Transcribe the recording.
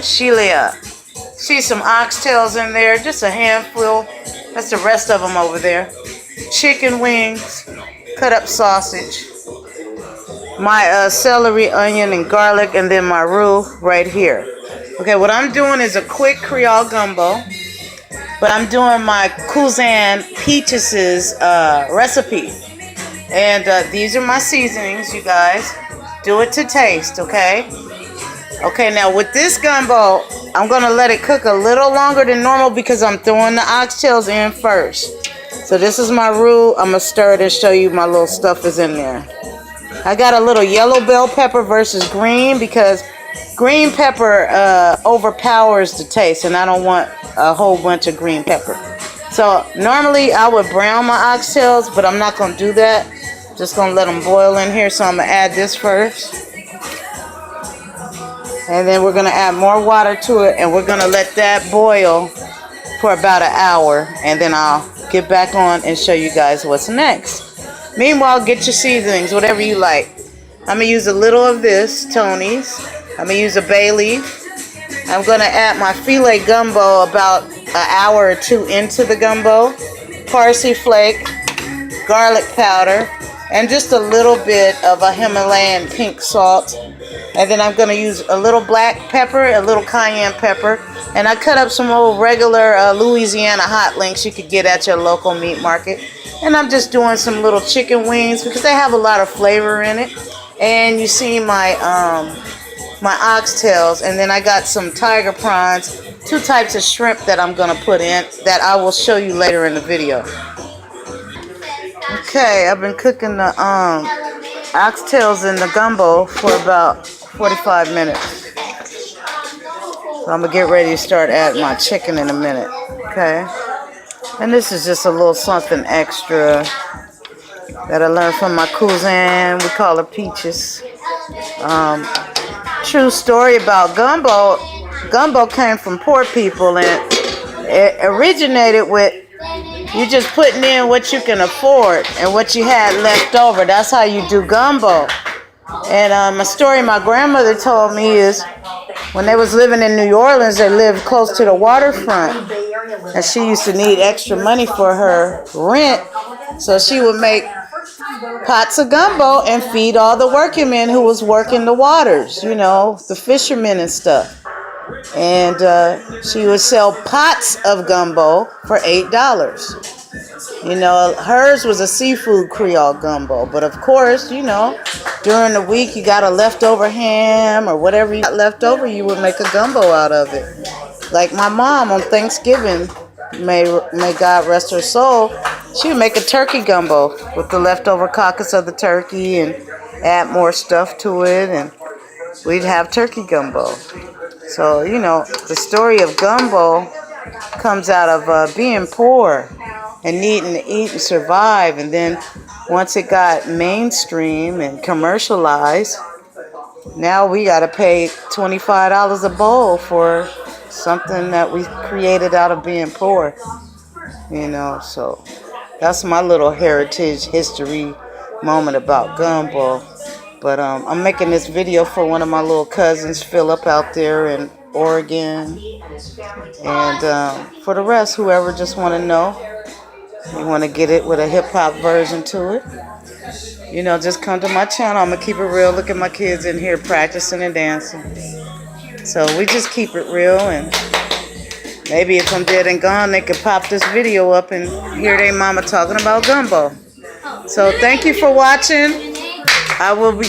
Sheila. See some oxtails in there, just a handful. That's the rest of them over there. Chicken wings, cut up sausage, my celery, onion, and garlic, and then my roux right here. Okay, what I'm doing is a quick Creole gumbo, but I'm doing my Cousin Peaches' recipe. And these are my seasonings, you guys. Do it to taste, okay? Okay, now with this gumbo, I'm going to let it cook a little longer than normal because I'm throwing the oxtails in first. So this is my roux. I'm going to stir it and show you my little stuff is in there. I got a little yellow bell pepper versus green because green pepper overpowers the taste, and I don't want a whole bunch of green pepper. So normally I would brown my oxtails, but I'm not going to do that. Just going to let them boil in here, so I'm going to add this first. And then we're going to add more water to it, and we're going to let that boil for about an hour. And then I'll get back on and show you guys what's next. Meanwhile, get your seasonings, whatever you like. I'm going to use a little of this, Tony's. I'm going to use a bay leaf. I'm going to add my filet gumbo about an hour or two into the gumbo. Parsley flake, garlic powder, and just a little bit of a Himalayan pink salt. And then I'm going to use a little black pepper, a little cayenne pepper. And I cut up some old regular Louisiana hot links you could get at your local meat market. And I'm just doing some little chicken wings because they have a lot of flavor in it. And you see my my oxtails. And then I got some tiger prawns, 2 types of shrimp that I'm going to put in that I will show you later in the video. Okay, I've been cooking the oxtails in the gumbo for about 45 minutes. So I'm going to get ready to start adding my chicken in a minute. Okay. And this is just a little something extra that I learned from my cousin. We call her Peaches. True story about gumbo. Gumbo came from poor people, and it originated with you just putting in what you can afford and what you had left over. That's how you do gumbo. And a story my grandmother told me is when they was living in New Orleans, they lived close to the waterfront. And she used to need extra money for her rent. So she would make pots of gumbo and feed all the working men who was working the waters, you know, the fishermen and stuff. And she would sell pots of gumbo for $8. You know, hers was a seafood Creole gumbo. But of course, you know, during the week you got a leftover ham or whatever you got left over, you would make a gumbo out of it. Like my mom on Thanksgiving, may God rest her soul, she would make a turkey gumbo with the leftover carcass of the turkey and add more stuff to it, and we'd have turkey gumbo. So, you know, the story of gumbo comes out of being poor and needing to eat and survive. And then once it got mainstream and commercialized, now we got to pay $25 a bowl for something that we created out of being poor. You know, so that's my little heritage history moment about gumbo. But I'm making this video for one of my little cousins, Philip, out there in Oregon. And for the rest, whoever just want to know, you want to get it with a hip-hop version to it, you know, just come to my channel. I'm going to keep it real. Look at my kids in here practicing and dancing. So we just keep it real. And maybe if I'm dead and gone, they could pop this video up and hear their mama talking about gumbo. So thank you for watching. I will be